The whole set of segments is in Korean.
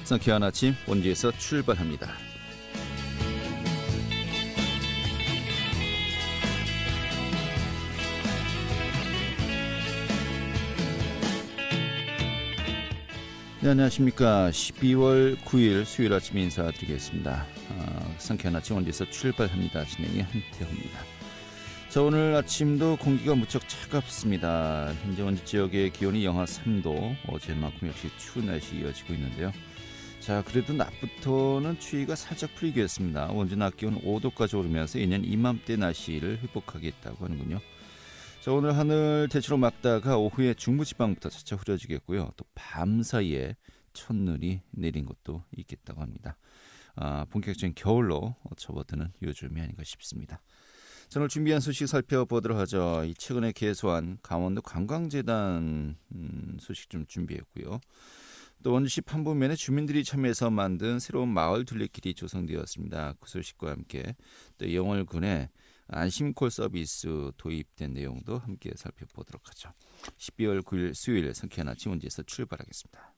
상쾌한 아침 원주에서 출발합니다. 네, 안녕하십니까. 12월 9일 수요일 아침 인사드리겠습니다. 상쾌한 아침 원주에서 출발합니다. 진행의 한태호입니다. 자, 오늘 아침도 공기가 무척 차갑습니다. 현재 원주 지역의 기온이 영하 3도, 어제만큼 역시 추운 날씨 이어지고 있는데요. 자, 그래도 낮부터는 추위가 살짝 풀리겠습니다. 원주 낮 기온 5도까지 오르면서 예년 이맘때 날씨를 회복하겠다고 하는군요. 자, 오늘 하늘 대체로 맑다가 오후에 중부지방부터 차차 흐려지겠고요. 또 밤 사이에 첫눈이 내린 곳도 있겠다고 합니다. 본격적인 겨울로 접어드는 요즘이 아닌가 싶습니다. 자, 오늘 준비한 소식 살펴보도록 하죠. 이 최근에 개소한 강원도 관광재단 소식 좀 준비했고요. 또 원주시 판부면에 주민들이 참여해서 만든 새로운 마을 둘레길이 조성되었습니다. 그 소식과 함께 또 영월군에 안심콜 서비스 도입된 내용도 함께 살펴보도록 하죠. 12월 9일 수요일 상쾌한 아침 원주에서 출발하겠습니다.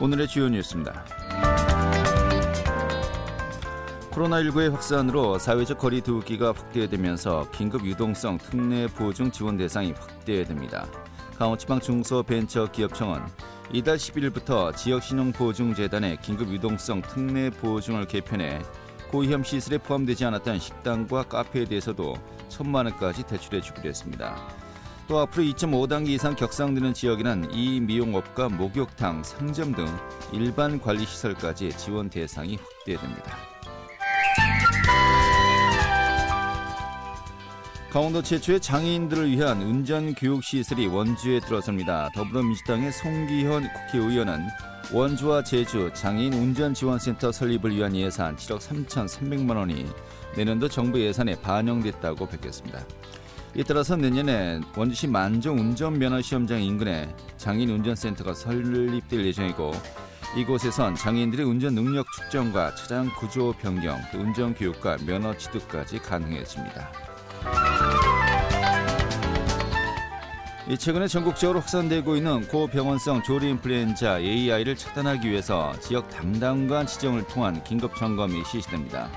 오늘의 주요 뉴스입니다. 코로나19의 확산으로 사회적 거리 두기가 확대되면서 긴급 유동성 특례 보증 지원 대상이 확대됩니다. 강원지방중소벤처기업청은 이달 11일부터 지역신용보증재단의 긴급 유동성 특례 보증을 개편해 고위험 시설에 포함되지 않았던 식당과 카페에 대해서도 1,000만 원까지 대출해 주기로 했습니다. 또 앞으로 2.5단계 이상 격상되는 지역에는 이 미용업과 목욕탕, 상점 등 일반 관리시설까지 지원 대상이 확대됩니다. 강원도 최초의 장애인들을 위한 운전교육시설이 원주에 들어섭니다. 더불어민주당의 송기현 국회의원은 원주와 제주 장애인 운전지원센터 설립을 위한 예산 7억 3,300만 원이 내년도 정부 예산에 반영됐다고 밝혔습니다. 이에 따라서 내년에 원주시 만종 운전면허시험장 인근에 장애인 운전센터가 설립될 예정이고 이곳에선 장애인들의 운전 능력 측정과 차량 구조 변경, 또 운전교육과 면허 취득까지 가능해집니다. 최근에 전국적으로 확산되고 있는 고병원성 조류인플루엔자 AI를 차단하기 위해서 지역 담당관 지정을 통한 긴급점검이 실시됩니다.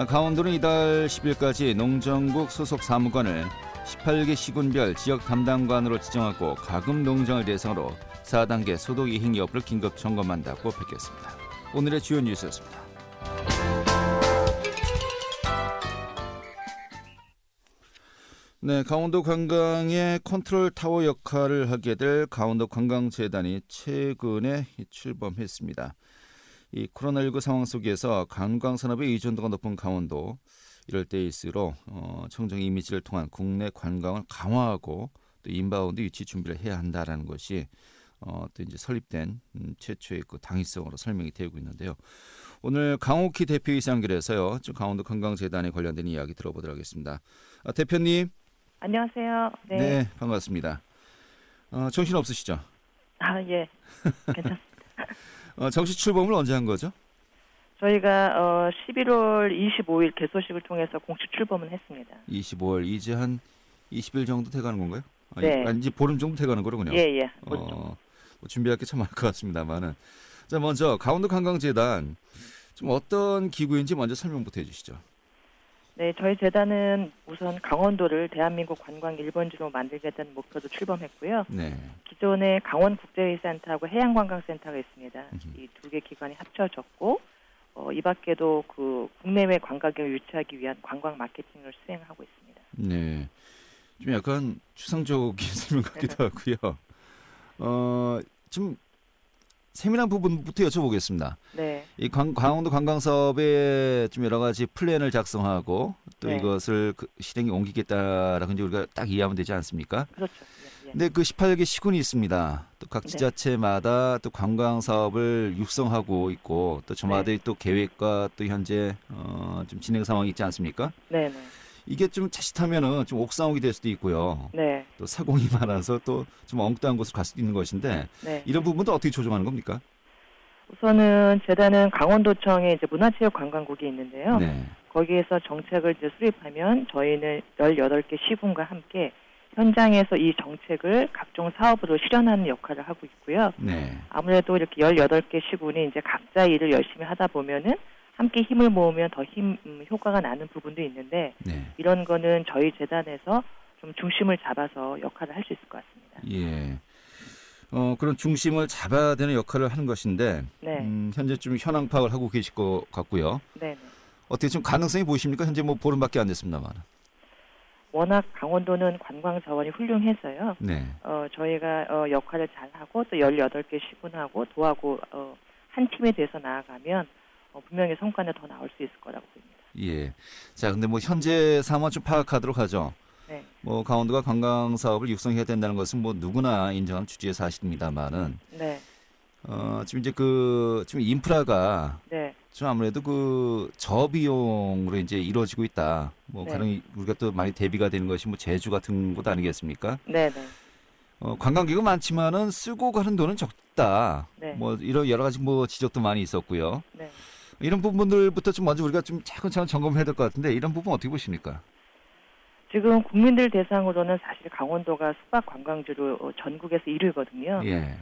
강원도는 이달 10일까지 농정국 소속 사무관을 18개 시군별 지역 담당관으로 지정하고 가금 농장을 대상으로 4단계 소독 이행 여부를 긴급 점검한다고 밝혔습니다. 오늘의 주요 뉴스였습니다. 네, 강원도 관광의 컨트롤 타워 역할을 하게 될 강원도 관광재단이 최근에 출범했습니다. 이 코로나19 상황 속에서 관광산업의 의존도가 높은 강원도, 이럴 때일수록 청정 이미지를 통한 국내 관광을 강화하고 또 인바운드 유치 준비를 해야 한다라는 것이 또 이제 설립된 최초의 그 당위성으로 설명이 되고 있는데요. 오늘 강옥희 대표이사 연결해서요, 강원도 관광재단에 관련된 이야기 들어보도록 하겠습니다. 대표님. 안녕하세요. 네, 반갑습니다. 정신 없으시죠? 예. 괜찮습니다. 정식 출범을 언제 한 거죠? 저희가 11월 25일 개소식을 통해서 공식 출범을 했습니다. 25월, 이제 한 20일 정도 돼가는 건가요? 네. 이제 보름 정도 돼가는 거로군요. 예. 뭐 준비할 게 참 많을 것 같습니다만은. 자, 먼저 강원도 관광재단, 좀 어떤 기구인지 먼저 설명부터 해주시죠. 네, 저희 재단은 우선 강원도를 대한민국 관광 1번지로 만들겠다는 목표도 출범했고요. 네. 기존에 강원국제회센터하고 해양관광센터가 있습니다. 이 두 개 기관이 합쳐졌고, 이 밖에도 그 국내외 관광객을 유치하기 위한 관광 마케팅을 수행하고 있습니다. 네. 좀 약간 추상적인 설명 같기도 하고요. 좀 세밀한 부분부터 여쭤보겠습니다. 네. 이 강원도 관광사업에 좀 여러 가지 플랜을 작성하고 또 네. 이것을 실행에 옮기겠다라고 이제 우리가 딱 이해하면 되지 않습니까? 그렇죠. 예. 근데 그 18개 시군이 있습니다. 또 각 지자체마다 또 관광사업을 육성하고 있고 또 저마다의 또 계획과 또 현재 좀 진행 상황이 있지 않습니까? 네. 이게 좀 자칫하면은 좀 옥상옥이 될 수도 있고요. 네. 또 사공이 많아서 또 좀 엉뚱한 곳으로 갈 수도 있는 것인데 네. 이런 부분도 어떻게 조정하는 겁니까? 우선은 재단은 강원도청에 이제 문화체육관광국이 있는데요. 네. 거기에서 정책을 이제 수립하면 저희는 18개 시군과 함께 현장에서 이 정책을 각종 사업으로 실현하는 역할을 하고 있고요. 네. 아무래도 이렇게 18개 시군이 이제 각자 일을 열심히 하다 보면은 함께 힘을 모으면 더 효과가 나는 부분도 있는데 네. 이런 거는 저희 재단에서 좀 중심을 잡아서 역할을 할 수 있을 것 같습니다. 예. 그런 중심을 잡아야 되는 역할을 하는 것인데 네. 현재 좀 현황 파악을 하고 계실 것 같고요. 네. 어떻게 좀 가능성이 보이십니까? 현재 뭐 보름밖에 안 됐습니다만. 워낙 강원도는 관광 자원이 훌륭해서요. 네. 저희가 역할을 잘하고 또 18개 시군하고 도하고 한 팀에 대해서 나아가면 분명히 성과는 더 나올 수 있을 거라고 봅니다. 예. 자, 근데 뭐 현재 상황 좀 파악하도록 하죠. 네. 뭐 강원도가 관광 사업을 육성해야 된다는 것은 뭐 누구나 인정한 취지의 사실입니다만은 네. 지금 이제 지금 인프라가 네. 좀 아무래도 저비용으로 이제 이루어지고 있다. 뭐 네. 가령 우리가 또 많이 대비가 되는 것이 뭐 제주 같은 곳 아니겠습니까? 네. 관광객은 많지만은 쓰고 가는 돈은 적다. 네. 뭐 이런 여러 가지 뭐 지적도 많이 있었고요. 네. 이런 부분들부터 좀 먼저 우리가 좀 차근차근 점검해야 될 것 같은데 이런 부분 어떻게 보십니까? 지금 국민들 대상으로는 사실 강원도가 숙박 관광지로 전국에서 1위거든요. 예.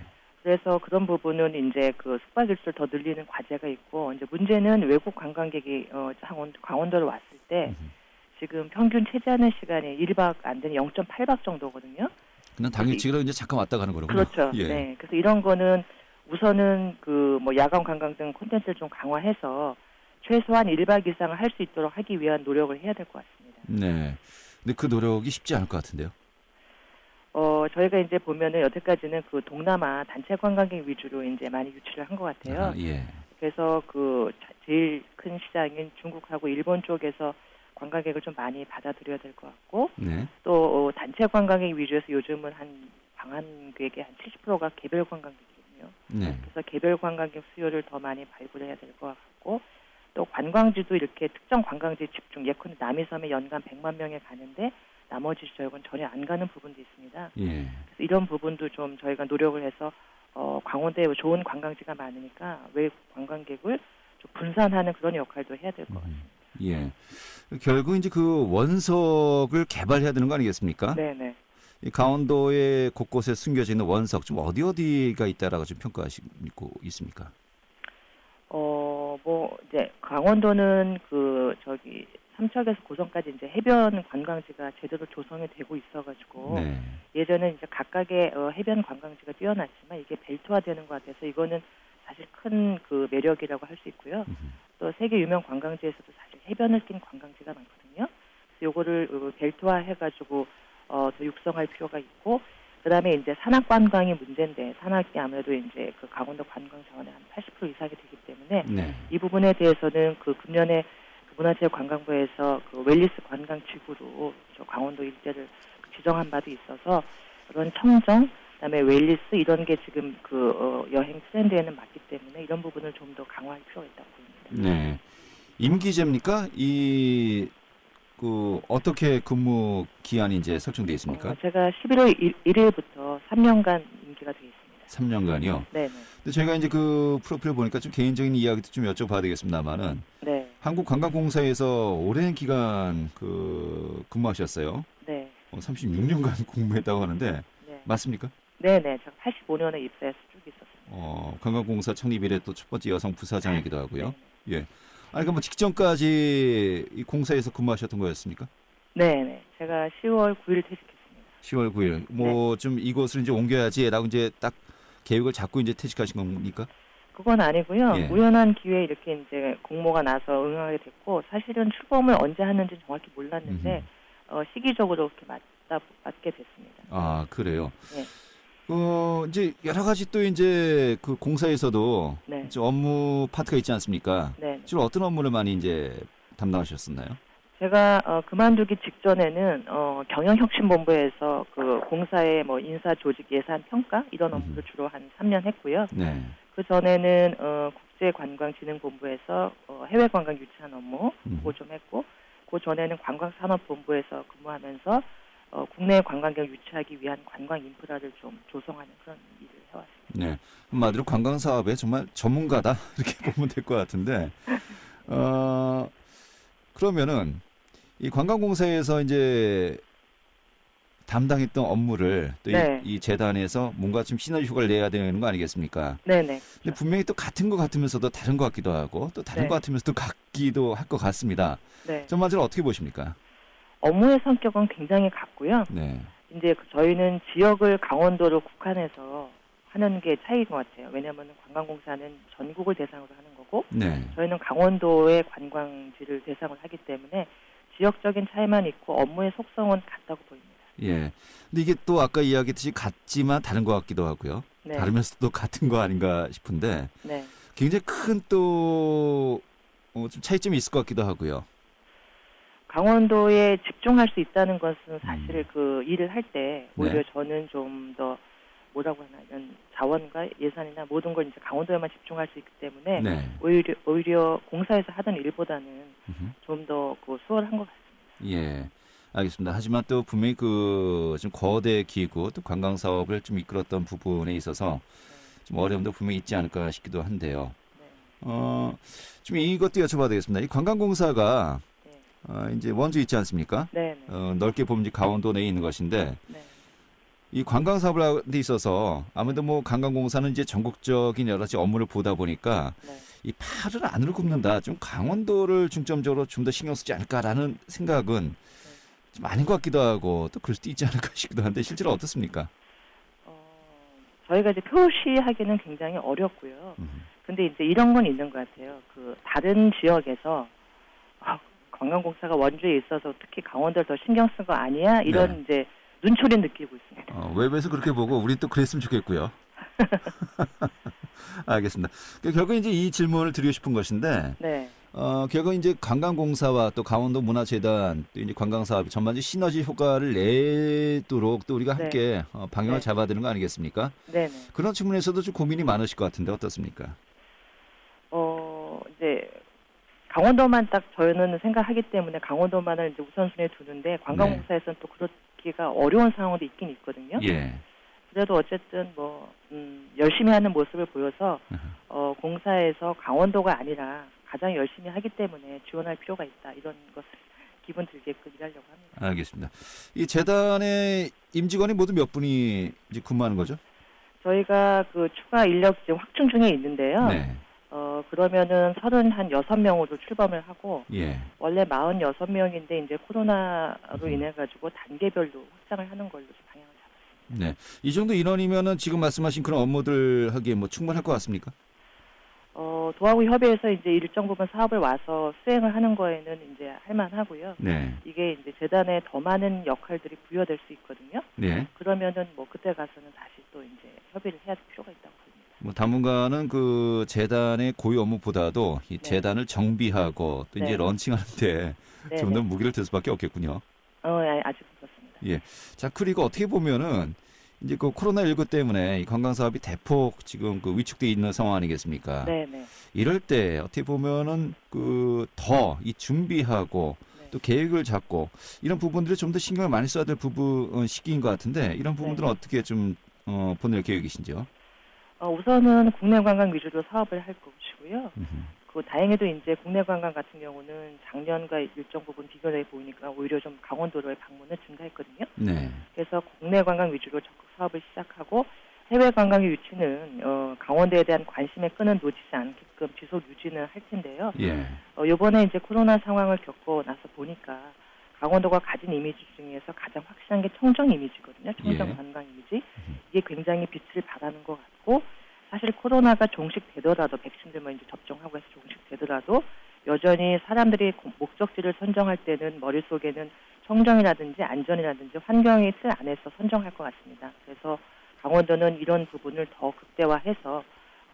그래서 그런 부분은 이제 숙박 일수를 더 늘리는 과제가 있고 이제 문제는 외국 관광객이 강원도로 왔을 때 지금 평균 체제하는 시간이 1박 안 되는 0.8박 정도거든요. 그냥 당일치기로 이제 잠깐 왔다 가는 거로군요. 그렇죠. 예. 네. 그래서 이런 거는 우선은 뭐 야간 관광 등 콘텐츠를 좀 강화해서 최소한 1박 이상을 할 수 있도록 하기 위한 노력을 해야 될 것 같습니다. 네. 근데 그 노력이 쉽지 않을 것 같은데요. 저희가 이제 보면은 여태까지는 동남아 단체 관광객 위주로 이제 많이 유치를 한 것 같아요. 아, 예. 그래서 제일 큰 시장인 중국하고 일본 쪽에서 관광객을 좀 많이 받아들여야 될 것 같고, 네. 또 단체 관광객 위주에서 요즘은 방한객의 한 70%가 개별 관광객이거든요. 네. 그래서 개별 관광객 수요를 더 많이 발굴해야 될 것 같고, 또 관광지도 이렇게 특정 관광지 집중, 예컨대 남이섬에 연간 100만 명이 가는데 나머지 지역은 전혀 안 가는 부분도 있습니다. 예. 그래서 이런 부분도 좀 저희가 노력을 해서 강원도에 좋은 관광지가 많으니까 외국 관광객을 좀 분산하는 그런 역할도 해야 될 것 같습니다. 예. 결국 이제 원석을 개발해야 되는 거 아니겠습니까? 네네. 이 강원도의 곳곳에 숨겨져 있는 원석 좀 어디가 있다라고 좀 평가하시고 있습니까? 이제 강원도는 삼척에서 고성까지 이제 해변 관광지가 제대로 조성이 되고 있어가지고 네. 예전에 이제 각각의 해변 관광지가 뛰어났지만 이게 벨트화되는 것 같아서 이거는 사실 큰 매력이라고 할 수 있고요. 또 세계 유명 관광지에서도 사실 해변을 낀 관광지가 많거든요. 그래서 요거를 벨트화해가지고 더 육성할 필요가 있고, 그다음에 이제 산악 관광이 문제인데 산악이 아무래도 이제 강원도 관광 자원의 한 80% 이상이 되기 때문에 네. 이 부분에 대해서는 금년에 문화체육관광부에서 웰리스 관광 지구로 강원도 일대를 지정한 바도 있어서 그런 청정, 그다음에 웰리스 이런 게 지금 여행 트렌드에는 맞기 때문에 이런 부분을 좀 더 강화할 필요가 있다고 봅니다. 네. 임기제입니까? 어떻게 근무 기한이 이제 설정돼 있습니까? 제가 11월 1일부터 3년간 임기가 되어 있습니다. 3년간이요? 네네. 근데 저희가 이제 프로필을 보니까 좀 개인적인 이야기도 좀 여쭤봐야 되겠습니다만은 네. 한국관광공사에서 오랜 기간 근무하셨어요. 네. 36년간 근무했다고 하는데 네. 맞습니까? 네네. 제가 85년에 입사해서 쭉 있었습니다. 관광공사 창립 이래 또 첫 번째 여성 부사장이기도 하고요. 네. 예. 그러니까 직전까지 이 공사에서 근무하셨던 거였습니까? 네네. 제가 10월 9일 퇴직했습니다. 10월 9일. 좀 이곳을 이제 옮겨야지라고 이제 딱 계획을 잡고 이제 퇴직하신 겁니까? 그건 아니고요. 예. 우연한 기회에 이렇게 이제 공모가 나서 응하게 됐고, 사실은 출범을 언제 하는지 정확히 몰랐는데, 시기적으로 이렇게 맞게 됐습니다. 아, 그래요? 네. 이제 여러 가지 또 이제 공사에서도 네. 이제 업무 파트가 있지 않습니까? 네. 주로 어떤 업무를 많이 이제 담당하셨었나요? 제가 그만두기 직전에는 경영혁신본부에서 공사의 인사 조직 예산 평가 이런 업무를 주로 한 3년 했고요. 네. 그 전에는 국제관광진흥본부에서 해외관광 유치한 업무 그거 좀 했고, 그 전에는 관광산업본부에서 근무하면서 국내 관광객 유치하기 위한 관광 인프라를 좀 조성하는 그런 일을 해왔습니다. 네. 한마디로 관광 사업에 정말 전문가다 이렇게 보면 될 것 같은데, 그러면은 이 관광공사에서 이제 담당했던 업무를 또 네. 이 재단에서 뭔가 좀 시너지 효과를 내야 되는 거 아니겠습니까? 네네. 근데 분명히 또 같은 것 같으면서도 다른 것 같기도 하고 또 다른 네. 것 같으면서도 같기도 할 것 같습니다. 네. 전반적으로 어떻게 보십니까? 업무의 성격은 굉장히 같고요. 네. 이제 저희는 지역을 강원도로 국한해서 하는 게 차이인 것 같아요. 왜냐하면 관광공사는 전국을 대상으로 하는 거고 네. 저희는 강원도의 관광지를 대상으로 하기 때문에 지역적인 차이만 있고 업무의 속성은 같다고 보입니다. 예. 근데 이게 또 아까 이야기했듯이 같지만 다른 것 같기도 하고요. 네. 다르면서도 같은 거 아닌가 싶은데 네. 굉장히 큰 또 좀 차이점이 있을 것 같기도 하고요. 강원도에 집중할 수 있다는 것은 사실 그 일을 할 때 오히려 저는 좀 더 뭐라고 하나 이런 자원과 예산이나 모든 걸 이제 강원도에만 집중할 수 있기 때문에 네. 오히려 공사에서 하던 일보다는 좀 더 수월한 것 같습니다. 예. 알겠습니다. 하지만 또 분명히 좀 거대 기구 또 관광 사업을 좀 이끌었던 부분에 있어서 좀 어려움도 분명히 있지 않을까 싶기도 한데요. 네. 좀 이것도 여쭤봐도 되겠습니다. 이 관광공사가 네. 이제 원주 있지 않습니까? 네. 네. 넓게 보면 이제 강원도 내에 있는 것인데 네. 이 관광 사업을 하는 데 있어서 아무래도 뭐 관광공사는 이제 전국적인 여러 가지 업무를 보다 보니까 네. 이 팔을 안으로 굽는다. 좀 강원도를 중점적으로 좀 더 신경 쓰지 않을까라는 생각은 좀 아닌 것 같기도 하고 또 그럴 수도 있지 않을까 싶기도 한데 실제로 어떻습니까? 저희가 이제 표시하기는 굉장히 어렵고요. 근데 이제 이런 건 있는 것 같아요. 다른 지역에서 관광공사가 원주에 있어서 특히 강원도를 더 신경 쓴 거 아니야? 이런 이제 눈초리 느끼고 있습니다. 웹에서 그렇게 보고 우리 또 그랬으면 좋겠고요. 알겠습니다. 결국 이제 이 질문을 드리고 싶은 것인데, 네. 결국 이제 관광공사와 또 강원도 문화재단 또 이제 관광사업 전반적인 시너지 효과를 내도록 또 우리가 함께 방향을 잡아야 되는 거 아니겠습니까? 네네. 그런 측면에서도 좀 고민이 많으실 것 같은데 어떻습니까? 이제 강원도만 딱 저희는 생각하기 때문에 강원도만을 이제 우선순위에 두는데 관광공사에서는 또 그렇기가 어려운 상황도 있긴 있거든요. 예. 그래도 어쨌든 열심히 하는 모습을 보여서 공사에서 강원도가 아니라 가장 열심히 하기 때문에 지원할 필요가 있다 이런 것을 기분 들게끔 일하려고 합니다. 알겠습니다. 이 재단의 임직원이 모두 몇 분이 이제 근무하는 거죠? 저희가 추가 인력 지금 확충 중에 있는데요. 네. 그러면은 36명으로 출범을 하고 예. 원래 46명인데 이제 코로나로 인해 가지고 단계별로 확장을 하는 걸로 방향을 잡았습니다. 네. 이 정도 인원이면은 지금 말씀하신 그런 업무들 하기에 뭐 충분할 것 같습니까? 도하고 협의회에서 이제 일정 부분 사업을 와서 수행을 하는 거에는 이제 할만하고요. 네. 이게 이제 재단에 더 많은 역할들이 부여될 수 있거든요. 네. 그러면은 그때 가서는 다시 또 이제 협의를 해야 될 필요가 있다고 봅니다. 뭐 당분간은 재단의 고유 업무보다도 이 재단을 정비하고 또 이제 런칭하는데 좀 더 무기를 들 수밖에 없겠군요. 아직 그렇습니다. 예. 자, 그리고 어떻게 보면은 이제 코로나19 때문에 이 관광 사업이 대폭 지금 위축돼 있는 상황 아니겠습니까? 네네. 이럴 때 어떻게 보면은 더 이 준비하고 또 계획을 잡고 이런 부분들을 좀 더 신경을 많이 써야 될 시기인 것 같은데 이런 부분들은 어떻게 좀 보낼 계획이신지요? 우선은 국내 관광 위주로 사업을 할 것이고요. 다행히도 이제 국내 관광 같은 경우는 작년과 일정 부분 비교해 보니까 오히려 좀 강원도로의 방문을 증가했거든요. 네. 그래서 국내 관광 위주로 적극 사업을 시작하고 해외 관광의 유치는 강원도에 대한 관심의 끈은 놓치지 않게끔 지속 유지는 할 텐데요. 예. 이번에 이제 코로나 상황을 겪고 나서 보니까 강원도가 가진 이미지 중에서 가장 확실한 게 청정 이미지거든요. 청정 관광 이미지. 이게 굉장히 빛을 발하는 것 같고 사실 코로나가 종식되더라도 백신들만 이제 접종하고 해서 종식되더라도 여전히 사람들이 목적지를 선정할 때는 머릿속에는 청정이라든지 안전이라든지 환경의 틀 안에서 선정할 것 같습니다. 그래서 강원도는 이런 부분을 더 극대화해서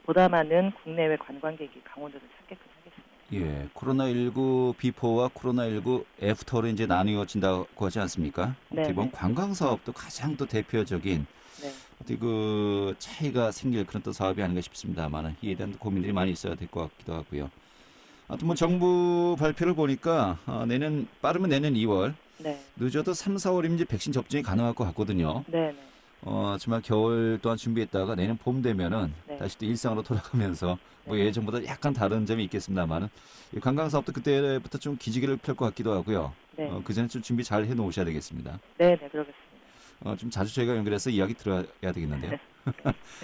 보다 많은 국내외 관광객이 강원도를 찾게끔 하겠습니다. 예, 코로나19 비포와 코로나19 애프터로 이제 나뉘어진다고 하지 않습니까? 어떻게 보면 관광 사업도 가장 또 대표적인 어떻게 차이가 생길 그런 또 사업이 아닌가 싶습니다만 이에 대한 고민들이 많이 있어야 될 것 같기도 하고요. 아무튼 뭐 정부 발표를 보니까 빠르면 내년 2월, 늦어도 3, 4월이면 이제 백신 접종이 가능할 것 같거든요. 정말 겨울 동안 준비했다가 내년 봄 되면은 네. 다시 또 일상으로 돌아가면서 뭐 네. 예전보다 약간 다른 점이 있겠습니다만은 관광 사업도 그때부터 좀 기지개를 펼 것 같기도 하고요. 네. 그 전에 좀 준비 잘 해놓으셔야 되겠습니다. 네, 네, 그러겠습니다. 좀 자주 저희가 연결해서 이야기 들어야 되겠는데요. 네.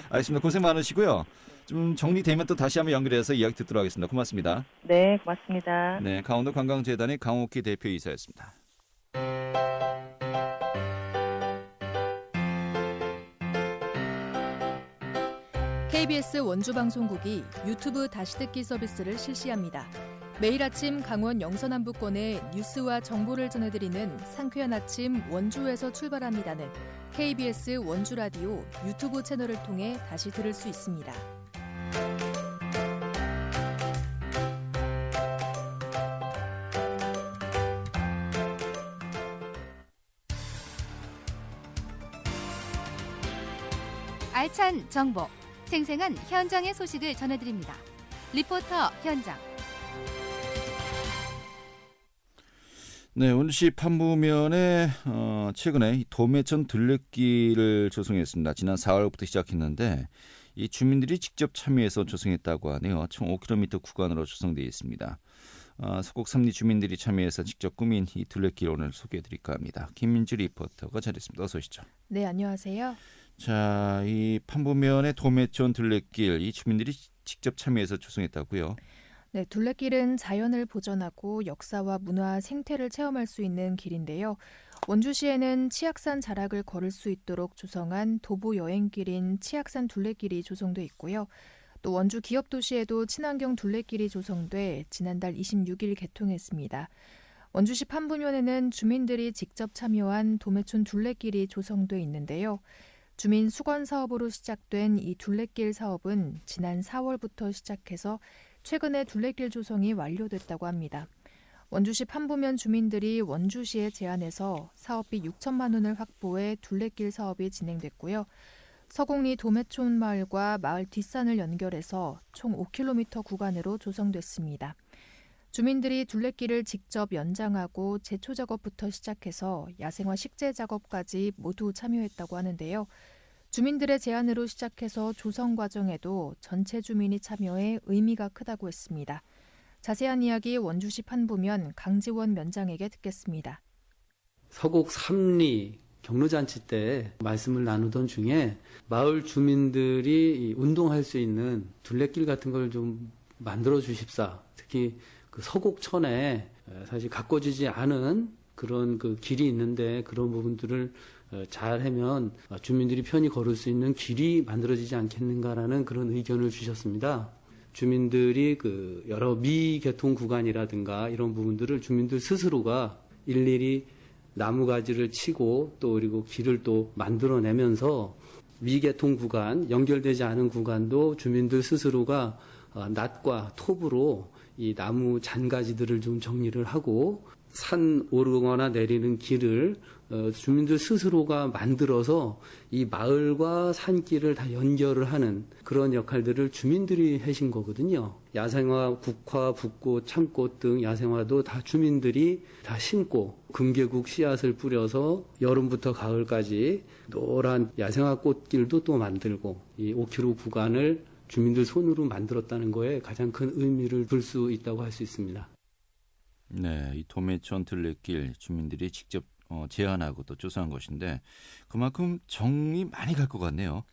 알겠습니다. 고생 많으시고요. 좀 정리되면 또 다시 한번 연결해서 이야기 듣도록 하겠습니다. 고맙습니다. 네, 고맙습니다. 네, 강원도 관광재단의 강옥희 대표이사였습니다. KBS 원주방송국이 유튜브 다시 듣기 서비스를 실시합니다. 매일 아침 강원 영서남부권의 뉴스와 정보를 전해드리는 상쾌한 아침 원주에서 출발합니다는 KBS 원주라디오 유튜브 채널을 통해 다시 들을 수 있습니다. 알찬 정보, 생생한 현장의 소식을 전해드립니다. 리포터 현장. 네, 오늘시 판부면에 최근에 도매천 둘레길을 조성했습니다. 지난 4월부터 시작했는데 이 주민들이 직접 참여해서 조성했다고 하네요. 총 5km 구간으로 조성되어 있습니다. 서곡 3리 주민들이 참여해서 직접 꾸민 이 둘레길 오늘 소개해드릴까 합니다. 김민주 리포터가 자리했습니다. 어서 오시죠. 네, 안녕하세요. 자, 이 판부면의 도매천 둘레길 이 주민들이 직접 참여해서 조성했다고요? 네, 둘레길은 자연을 보존하고 역사와 문화, 생태를 체험할 수 있는 길인데요. 원주시에는 치악산 자락을 걸을 수 있도록 조성한 도보 여행길인 치악산 둘레길이 조성돼 있고요. 또 원주 기업도시에도 친환경 둘레길이 조성돼 지난달 26일 개통했습니다. 원주시 판부면에는 주민들이 직접 참여한 도매촌 둘레길이 조성돼 있는데요. 주민 수건 사업으로 시작된 이 둘레길 사업은 지난 4월부터 시작해서 최근에 둘레길 조성이 완료됐다고 합니다. 원주시 판부면 주민들이 원주시에 제안해서 사업비 6천만 원을 확보해 둘레길 사업이 진행됐고요. 서곡리 도매촌 마을과 마을 뒷산을 연결해서 총 5km 구간으로 조성됐습니다. 주민들이 둘레길을 직접 연장하고 제초 작업부터 시작해서 야생화 식재 작업까지 모두 참여했다고 하는데요. 주민들의 제안으로 시작해서 조성 과정에도 전체 주민이 참여해 의미가 크다고 했습니다. 자세한 이야기 원주시 판부면 강지원 면장에게 듣겠습니다. 서곡 3리 경로잔치 때 말씀을 나누던 중에 마을 주민들이 운동할 수 있는 둘레길 같은 걸 좀 만들어 주십사. 특히 그 서곡천에 사실 가꿔지지 않은 그런 그 길이 있는데 그런 부분들을 잘 하면 주민들이 편히 걸을 수 있는 길이 만들어지지 않겠는가라는 그런 의견을 주셨습니다. 주민들이 그 여러 미개통 구간이라든가 이런 부분들을 주민들 스스로가 일일이 나무가지를 치고 또 그리고 길을 또 만들어내면서 미개통 구간, 연결되지 않은 구간도 주민들 스스로가 낫과 톱으로 이 나무 잔가지들을 좀 정리를 하고 산 오르거나 내리는 길을 주민들 스스로가 만들어서 이 마을과 산길을 다 연결을 하는 그런 역할들을 주민들이 하신 거거든요. 야생화, 국화, 붓꽃, 참꽃 등 야생화도 다 주민들이 다 심고 금계국 씨앗을 뿌려서 여름부터 가을까지 노란 야생화 꽃길도 또 만들고 이 5km 구간을 주민들 손으로 만들었다는 거에 가장 큰 의미를 둘 수 있다고 할 수 있습니다. 네, 이 도매천 둘레길 주민들이 직접 제안하고 또 조성한 것인데 그만큼 정이 많이 갈 것 같네요.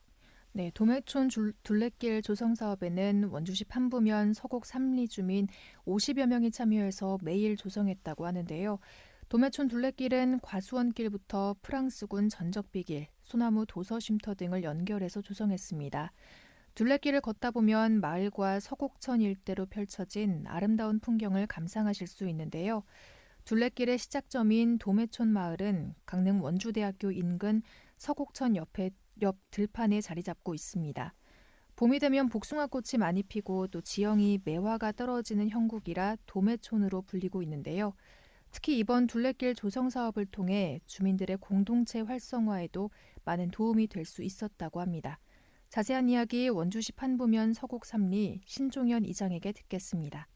네, 도매촌 둘레길 조성 사업에는 원주시 판부면 서곡 3리 주민 50여 명이 참여해서 매일 조성했다고 하는데요. 도매촌 둘레길은 과수원길부터 프랑스군 전적비길, 소나무 도서쉼터 등을 연결해서 조성했습니다. 둘레길을 걷다 보면 마을과 서곡천 일대로 펼쳐진 아름다운 풍경을 감상하실 수 있는데요. 둘레길의 시작점인 도매촌 마을은 강릉 원주대학교 인근 서곡천 옆 들판에 자리 잡고 있습니다. 봄이 되면 복숭아꽃이 많이 피고 또 지형이 매화가 떨어지는 형국이라 도매촌으로 불리고 있는데요. 특히 이번 둘레길 조성 사업을 통해 주민들의 공동체 활성화에도 많은 도움이 될 수 있었다고 합니다. 자세한 이야기 원주시 판부면 서곡 3리 신종현 이장에게 듣겠습니다.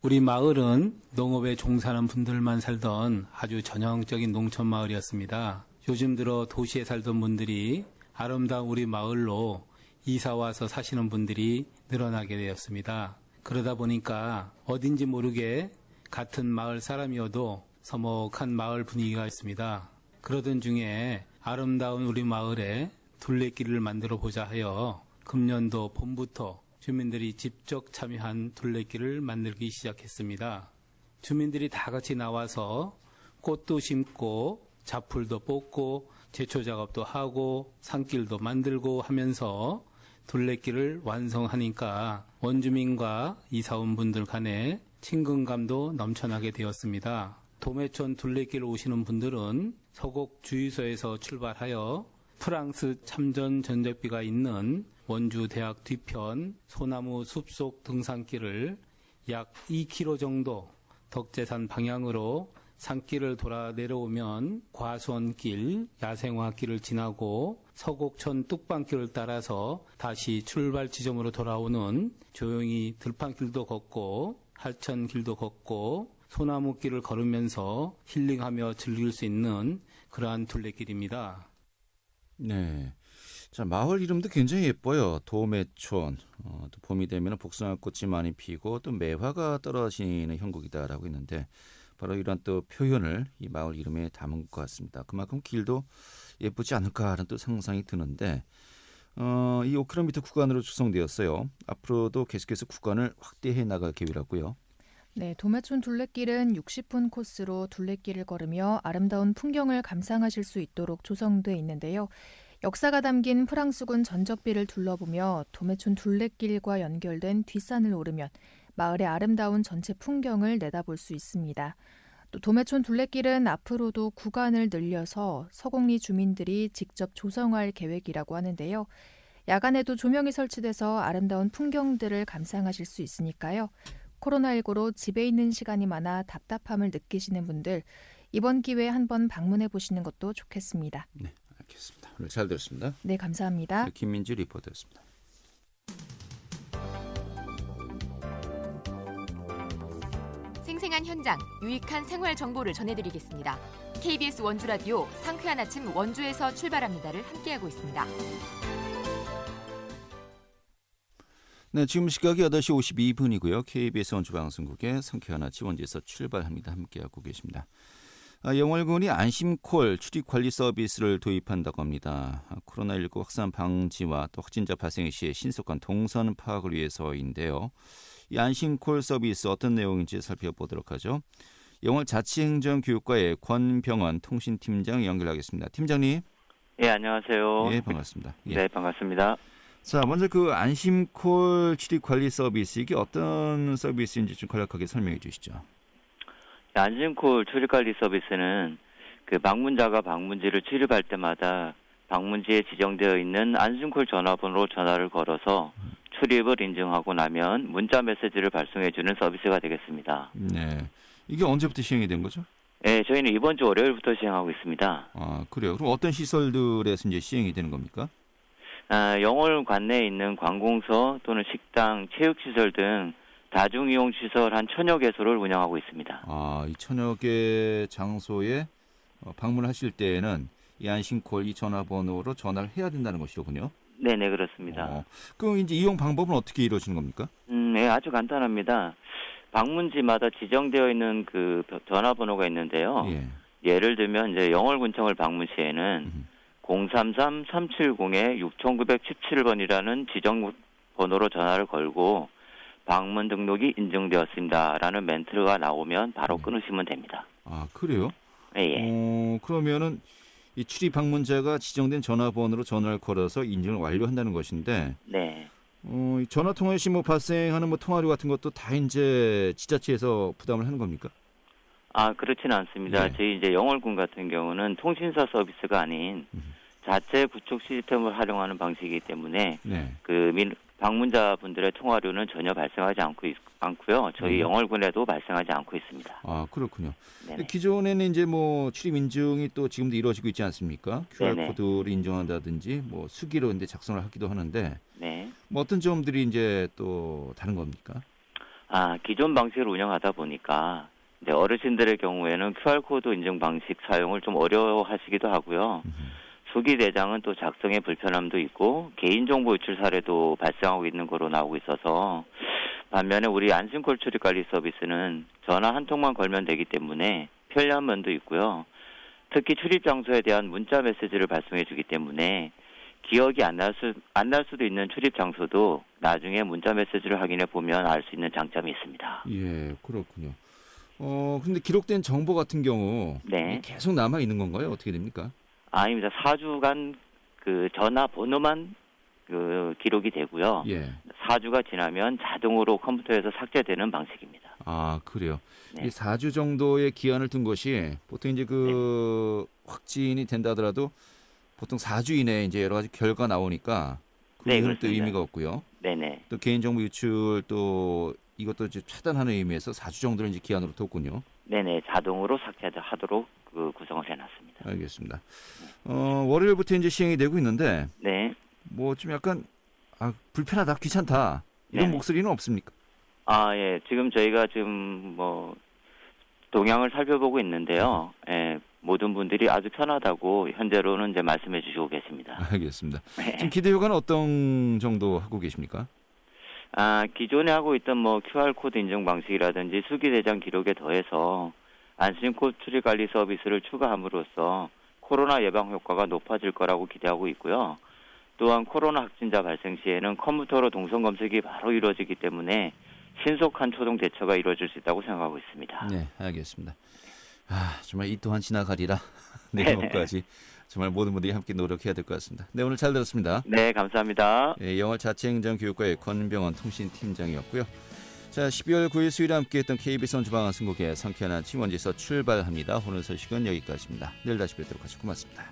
우리 마을은 농업에 종사하는 분들만 살던 아주 전형적인 농촌 마을이었습니다. 요즘 들어 도시에 살던 분들이 아름다운 우리 마을로 이사 와서 사시는 분들이 늘어나게 되었습니다. 그러다 보니까 어딘지 모르게 같은 마을 사람이어도 서먹한 마을 분위기가 있습니다. 그러던 중에 아름다운 우리 마을에 둘레길을 만들어 보자 하여 금년도 봄부터 주민들이 직접 참여한 둘레길을 만들기 시작했습니다. 주민들이 다 같이 나와서 꽃도 심고 잡풀도 뽑고 제초 작업도 하고 산길도 만들고 하면서 둘레길을 완성하니까 원주민과 이사온 분들 간에 친근감도 넘쳐나게 되었습니다. 도매촌 둘레길 오시는 분들은 서곡 주유소에서 출발하여 프랑스 참전 전적비가 있는 원주 대학 뒤편 소나무 숲속 등산길을 약 2km 정도 덕제산 방향으로 산길을 돌아 내려오면 과수원길, 야생화길을 지나고 서곡천 뚝방길을 따라서 다시 출발 지점으로 돌아오는 조용히 들판길도 걷고 할천길도 걷고 소나무길을 걸으면서 힐링하며 즐길 수 있는 그러한 둘레길입니다. 네. 자, 마을 이름도 굉장히 예뻐요. 도매촌. 또 봄이 되면 복숭아꽃이 많이 피고 또 매화가 떨어지는 형국이다라고 했는데 바로 이런 또 표현을 이 마을 이름에 담은 것 같습니다. 그만큼 길도 예쁘지 않을까 하는 또 상상이 드는데 이 5km 구간으로 구성되었어요. 앞으로도 계속해서 구간을 확대해 나갈 계획이라고요. 네, 도매촌 둘레길은 60분 코스로 둘레길을 걸으며 아름다운 풍경을 감상하실 수 있도록 조성돼 있는데요. 역사가 담긴 프랑스군 전적비를 둘러보며 도매촌 둘레길과 연결된 뒷산을 오르면 마을의 아름다운 전체 풍경을 내다볼 수 있습니다. 또 도매촌 둘레길은 앞으로도 구간을 늘려서 서곡리 주민들이 직접 조성할 계획이라고 하는데요. 야간에도 조명이 설치돼서 아름다운 풍경들을 감상하실 수 있으니까요. 코로나19로 집에 있는 시간이 많아 답답함을 느끼시는 분들 이번 기회에 한번 방문해 보시는 것도 좋겠습니다. 네, 알겠습니다. 오늘 잘 들었습니다. 네, 감사합니다. 김민지 리포터였습니다. 생생한 현장, 유익한 생활 정보를 전해드리겠습니다. KBS 원주 라디오 상쾌한 아침 원주에서 출발합니다를 함께하고 있습니다. 네, 지금 시각이 8시 52분이고요. KBS 원주방송국의 상쾌한 아침 원주에서 출발합니다. 함께하고 계십니다. 영월군이 안심콜 출입관리 서비스를 도입한다고 합니다. 코로나19 확산 방지와 또 확진자 발생 시에 신속한 동선 파악을 위해서인데요. 이 안심콜 서비스 어떤 내용인지 살펴보도록 하죠. 영월 자치행정교육과의 권병원 통신팀장 연결하겠습니다. 팀장님. 예, 안녕하세요. 예, 반갑습니다. 예. 네, 반갑습니다. 자, 먼저 그 안심콜 출입관리 서비스 이게 어떤 서비스인지 좀 간략하게 설명해 주시죠. 안심콜 출입관리 서비스는 그 방문자가 방문지를 출입할 때마다 방문지에 지정되어 있는 안심콜 전화번호로 전화를 걸어서 출입을 인증하고 나면 문자 메시지를 발송해주는 서비스가 되겠습니다. 네, 이게 언제부터 시행이 된 거죠? 네, 저희는 이번 주 월요일부터 시행하고 있습니다. 아, 그래요. 그럼 어떤 시설들에서 이제 시행이 되는 겁니까? 영월 관내에 있는 관공서 또는 식당, 체육시설 등 다중이용 시설 한 1000여 개소를 운영하고 있습니다. 아, 이 1000여 개 장소에 방문하실 때에는 이 안심콜 이 전화번호로 전화를 해야 된다는 것이로군요. 네네, 그렇습니다. 그럼 이제 이용 방법은 어떻게 이루어지는 겁니까? 네, 아주 간단합니다. 방문지마다 지정되어 있는 그 전화번호가 있는데요. 예. 예를 들면 이제 영월군청을 방문 시에는 033-370-6917번이라는 지정 번호로 전화를 걸고 방문 등록이 인증되었습니다라는 멘트가 나오면 바로 끊으시면 됩니다. 아, 그래요? 예. 그러면은 이 출입 방문자가 지정된 전화번호로 전화를 걸어서 인증을 완료한다는 것인데, 네. 이 전화 통화 시 뭐 발생하는 뭐 통화료 같은 것도 다 이제 지자체에서 부담을 하는 겁니까? 아, 그렇지는 않습니다. 예. 저희 이제 영월군 같은 경우는 통신사 서비스가 아닌 자체 구축 시스템을 활용하는 방식이기 때문에 네. 방문자분들의 통화료는 전혀 발생하지 않고요. 저희 영월군에도 발생하지 않고 있습니다. 아, 그렇군요. 네네. 기존에는 이제 뭐 출입 인증이 또 지금도 이루어지고 있지 않습니까? QR 네네. 코드를 인증한다든지 뭐 수기로 이제 작성을 하기도 하는데, 네. 뭐 어떤 점들이 이제 또 다른 겁니까? 기존 방식을 운영하다 보니까 이제 어르신들의 경우에는 QR코드 인증 방식 사용을 좀 어려워하시기도 하고요. 수기 대장은 또 작성에 불편함도 있고 개인정보 유출 사례도 발생하고 있는 거로 나오고 있어서 반면에 우리 안심콜 출입관리 서비스는 전화 한 통만 걸면 되기 때문에 편리한 면도 있고요. 특히 출입 장소에 대한 문자 메시지를 발송해 주기 때문에 기억이 안 날 수도 있는 출입 장소도 나중에 문자 메시지를 확인해 보면 알 수 있는 장점이 있습니다. 예, 그렇군요. 근데 기록된 정보 같은 경우 네. 계속 남아 있는 건가요? 어떻게 됩니까? 아닙니다. 4주간 그 전화 번호만 그 기록이 되고요. 예. 4주가 지나면 자동으로 컴퓨터에서 삭제되는 방식입니다. 아, 그래요. 네. 이 4주 정도의 기한을 둔 것이 보통 이제 확진이 된다 하더라도 보통 4주 이내에 이제 여러 가지 결과 나오니까 그 이후는 또 그렇습니다. 의미가 없고요. 네네. 또 개인정보 유출 또 이것도 이제 차단하는 의미에서 4주 정도를 이제 기한으로 뒀군요. 네네. 자동으로 삭제하도록 그 구성을 해놨습니다. 알겠습니다. 월요일부터 이제 시행이 되고 있는데 네. 뭐 좀 약간 불편하다, 귀찮다 이런 네네. 목소리는 없습니까? 예. 지금 저희가 지금 뭐 동향을 살펴보고 있는데요. 예. 모든 분들이 아주 편하다고 현재로는 이제 말씀해 주시고 계십니다. 알겠습니다. 네. 지금 기대 효과는 어떤 정도 하고 계십니까? 기존에 하고 있던 뭐 QR코드 인증 방식이라든지 수기대장 기록에 더해서 안심콜 출입관리 서비스를 추가함으로써 코로나 예방 효과가 높아질 거라고 기대하고 있고요. 또한 코로나 확진자 발생 시에는 컴퓨터로 동선 검색이 바로 이루어지기 때문에 신속한 초동 대처가 이루어질 수 있다고 생각하고 있습니다. 네, 알겠습니다. 정말 이 또한 지나가리라 내일까지 정말 모든 분들이 함께 노력해야 될 것 같습니다. 네, 오늘 잘 들었습니다. 네, 감사합니다. 네, 영월 자체행정교육과의 권병원 통신팀장이었고요. 자, 12월 9일 수요일에 함께했던 KBS 원주방송국의 상쾌한 아침 원지에서 출발합니다. 오늘 소식은 여기까지입니다. 내일 다시 뵙도록 하죠. 고맙습니다.